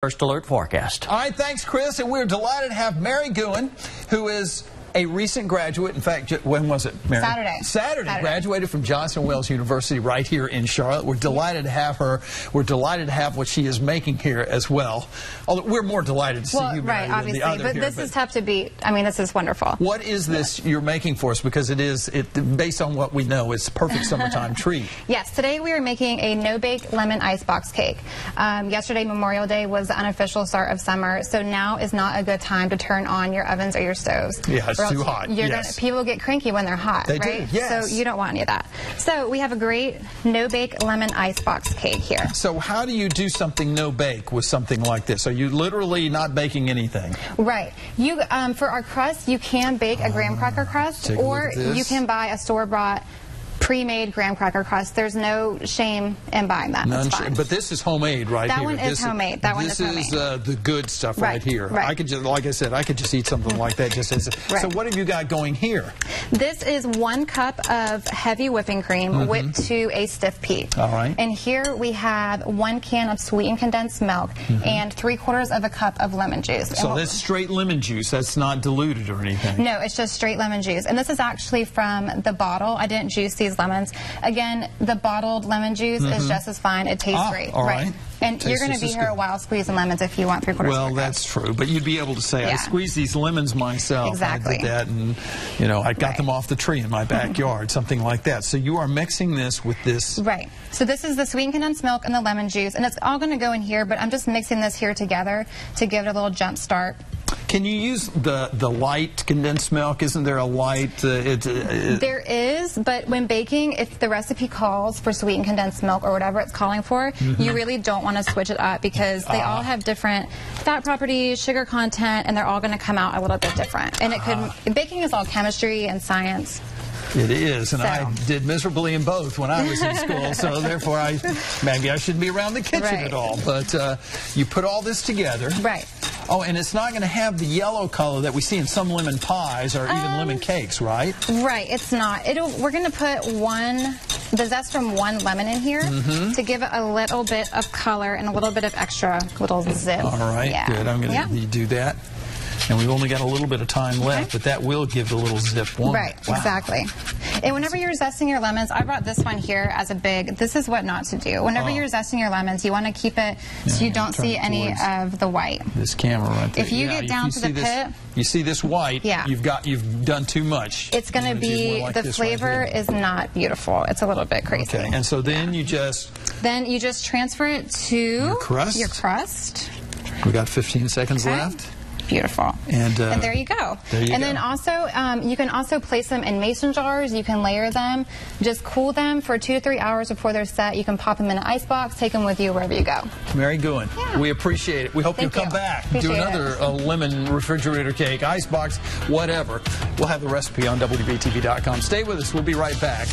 First Alert forecast. All right, thanks, Chris. And we're delighted to have Mary Guin, who is a recent graduate. In fact, when was it, Mary? Saturday. Graduated from Johnson Wales University right here in Charlotte. We're delighted to have her. We're delighted to have what she is making here as well. Although we're more delighted to see you, Mary, right, obviously, than the other but this is tough to beat. I mean, this is wonderful. What is this you're making for us? Because based on what we know, it's a perfect summertime treat. Yes, today we are making a no-bake lemon icebox cake. Yesterday, Memorial Day, was the unofficial start of summer, so now is not a good time to turn on your ovens or your stoves. Yeah, it's too hot. People get cranky when they're hot, they right? do, yes. So you don't want any of that. So we have a great no-bake lemon icebox cake here. So how do you do something no-bake with something like this? Are you literally not baking anything? Right. You for our crust, you can bake a graham cracker crust, or you can buy a store-bought pre-made graham cracker crust. There's no shame in buying that. That's fine. But this is homemade right that here. One is homemade. That one is homemade. This is the good stuff right here. Right. I could just, like I said, I could just eat something like that just as right. So what have you got going here? This is 1 cup of heavy whipping cream whipped to a stiff peak. All right. And here we have 1 can of sweetened condensed milk and 3/4 of a cup of lemon juice. So that's straight lemon juice. That's not diluted or anything. No, it's just straight lemon juice. And this is actually from the bottle. I didn't juice these lemons. Again, the bottled lemon juice is just as fine. It tastes great. All right. And you're going to be here a while squeezing lemons if you want 3/4 Well, that's true. But you'd be able to say, I squeeze these lemons myself. Exactly. I did that, and, you know, I got them off the tree in my backyard, something like that. So you are mixing this with this. Right. So this is the sweetened condensed milk and the lemon juice, and it's all going to go in here, but I'm just mixing this here together to give it a little jump start. Can you use the light condensed milk? Isn't there a light? There is, but when baking, if the recipe calls for sweetened condensed milk or whatever it's calling for, you really don't want to switch it up because they all have different fat properties, sugar content, and they're all going to come out a little bit different. And it could baking is all chemistry and science. It is, and I did miserably in both when I was in school, so therefore maybe I shouldn't be around the kitchen at all. But you put all this together. Right. Oh, and it's not going to have the yellow color that we see in some lemon pies or even lemon cakes, right? Right, it's not. We're going to put the zest from 1 lemon in here to give it a little bit of color and a little bit of extra little zip. All right, good. I'm going to do that. And we've only got a little bit of time left, but that will give it a little zip. Right, exactly. And whenever you're zesting your lemons, I brought this one here as a big, this is what not to do. Whenever you're zesting your lemons, you want to keep it so you don't see any of the white. This camera right there. If you get down to the pit, you see this white, you've done too much. It's going to be, the flavor is not beautiful. It's a little bit crazy. Okay, and so then you just... Then you just transfer it to your crust. We got 15 seconds left. Beautiful. And there you go. Then also, you can also place them in mason jars. You can layer them. Just cool them for 2 to 3 hours before they're set. You can pop them in an ice box, take them with you wherever you go. Mary Guin, we appreciate it. We hope you come back. Do another lemon refrigerator cake, ice box, whatever. We'll have the recipe on WBTV.com. Stay with us. We'll be right back.